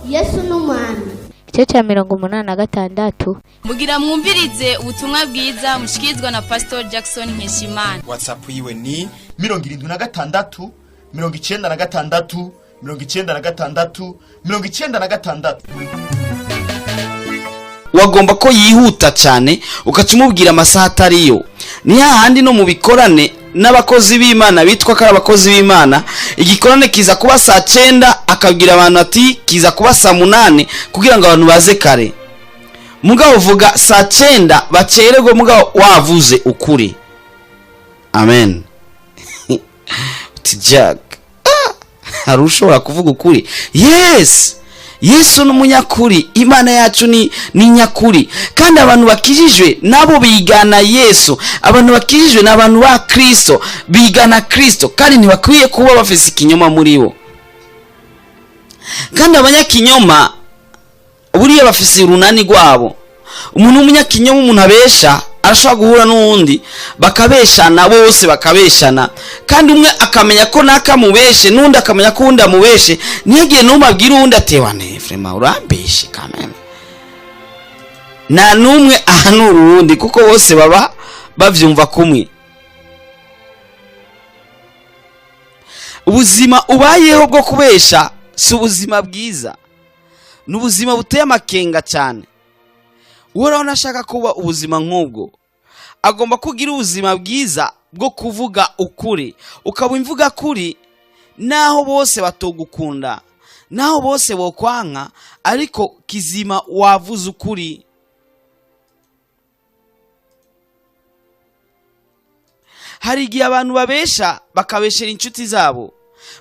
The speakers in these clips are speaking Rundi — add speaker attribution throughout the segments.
Speaker 1: Yesu n'umwami. Igice cya 86
Speaker 2: mugira mwumvirize ubutumwa bwiza mushikirizwa na Pastor Jackson Nkeshimana.
Speaker 3: WhatsApp yiwe ni 76 96 96 96.
Speaker 4: Wagomba ko yihuta cyane ukacumubwira amasaha atariyo. Ni hahandi no mu bikorane n'abakozi b'Imana bitwa ko abakozi b'Imana, igikorane kiza kuba saa 9 akabwira abantu ati kiza kuba saa 8 kugira ngo abantu baze kare. Mugabo uvuga saa 9 bacererwe, mugabo wavuze ukuri. Amen. Tijak. Harushobora kuvuga ukuri. Yes. Yesu n'umunyakuri, Imana yacu ni nyakuri. Kandi abantu bakijijwe nabo bigana Yesu. Abantu bakijijwe n'abantu ba Kristo, bigana Kristo kandi ntibakwiye kuba bafise ikinyoma muri bo. Kandi abanyakinyoma buriya bafise urunani rwabo. Umuntu w'umunyakinyoma, umuntu abesha, arashobora guhura n'uwundi bakabeshana, bose bakabeshana, kandi umwe akamenya ko nakamubeshe n'undi akamenya ko undi amubeshe. Nigiye numabwira uwundi atewane frema urambeshe kameme, na numwe ahanura uwundi kuko bose baba bavyumva kumwe. Ubuzima ubayeho bwo kubesha si ubuzima bwiza, n'ubuzima buteye amakenga cyane. Uhoraho nashaka kuba ubuzima nk'ubwo, agomba kugira ubuzima bwiza bwo kuvuga ukuri. Ukaba imvuga kuri naho bose batogukunda, naho bose bokwanka, ariko kizima wavuze ukuri. Hari igihe abantu babesha bakabeshera inshuti zabo,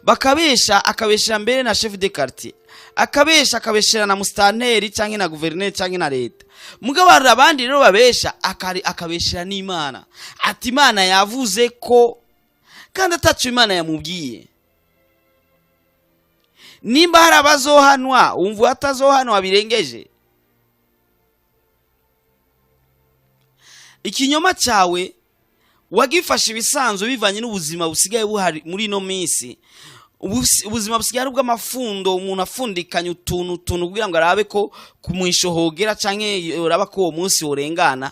Speaker 4: bakabesha akabeshera mbere na chef de quartier, akabeshera na mustanteri cyangwa na gouverneur cyangwa na leta. Mugabo hari abandi rero babesha akabeshera n'Imana, ati Imana yavuze ko, kandi atacu Imana yamubwiye. Nimba hari abazohanwa umva atazohanwa birengeje. Ikinyoma cyawe wagifashe ibisanzwe bivanye n'ubuzima busigaye buhari muri no minsi. Ubuzima busigaye bw'amafundo, umuntu afundikanya utuntu kugira ngo arabe ko kumwishohogera canke uraba ko uwo munsi urengana.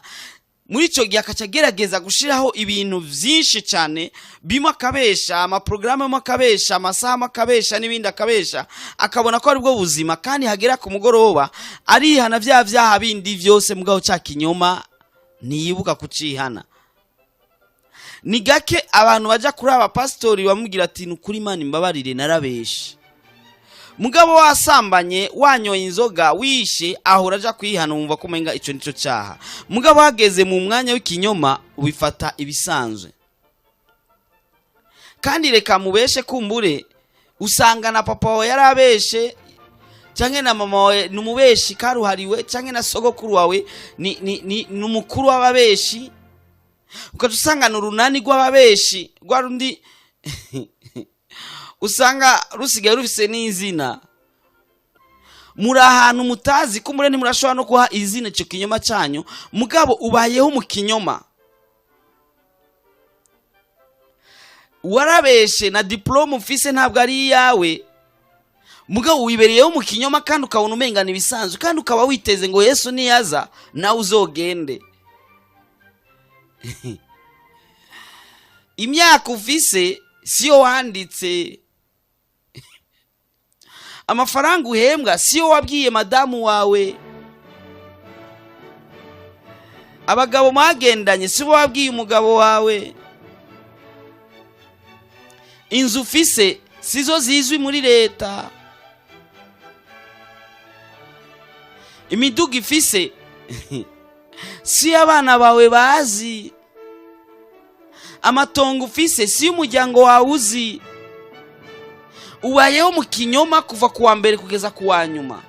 Speaker 4: Muri ico gihe akagerageza gushiraho ibintu vyinshi cyane, bimwe akabesha, amaprograme makabesha, amasaha makabesha n'ibindi akabesha, akabona ko ari bwo buzima. Kandi hagera ku mugoroba arihana vyaha bindi vyose, mugabo cya kinyoma niyibuka kucihana. Ni gake abantu baja kuri aba pastori bamubwira ati nukuri Imana imbabarire narabeshe. Mugabo wasambanye, wanyoye inzoga, wishe, aho uraja kwihana umva ko menga ico nico cyaha. Mugabo hageze mu mwanya w'ikinyoma ubifata ibisanzwe. Kandi reka mubeshe kumbure, usanga na papa wawe yarabeshe, canke na mama wawe numubeshi karuhariwe, canke na sogokuru wawe ni numukuru w'ababeshi. Ukatusanga n'urunani rw'ababeshi rwa rundi usanga rusigaye rufise n'izina. Muri ahantu mutazi ko mureni murashobora no kuha izina cyo kinyoma cyanyu, mugabo ubayeho mu kinyoma. Warabeshe na diplome ufise ntabwo ari yawe, mugabo wibereyeho mu kinyoma kandi ukabona umengana ibisanzwe, kandi ukaba witeze ngo Yesu niyaza nawe uzogende. Imyaka ufise siyo wanditse, amafaranga uhembwa siyo wabwiye madamu wawe, abagabo mwagendanye siyo wabwiye umugabo wawe, inzu ufise sizo zizwi muri leta, imiduga ifise si abana bawe bazi, amatongo ufise si umuryango wawe uzi. Ubayeho mu kinyoma kuva kuwa mbere kugeza kuwa nyuma.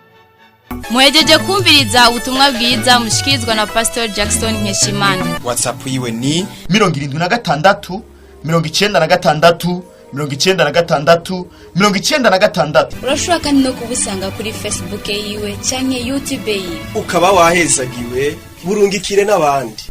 Speaker 2: Muhejeje kumviriza ubutumwa bwiza mushikirizwa na Pastor Jackson Nkeshimana.
Speaker 3: WhatsApp yiwe ni 76 96 96 96.
Speaker 2: Urashobora kandi no kubusanga kuri Facebook yiwe canke YouTube yiwe.
Speaker 5: Ukaba wahezagiwe burungikire n'abandi.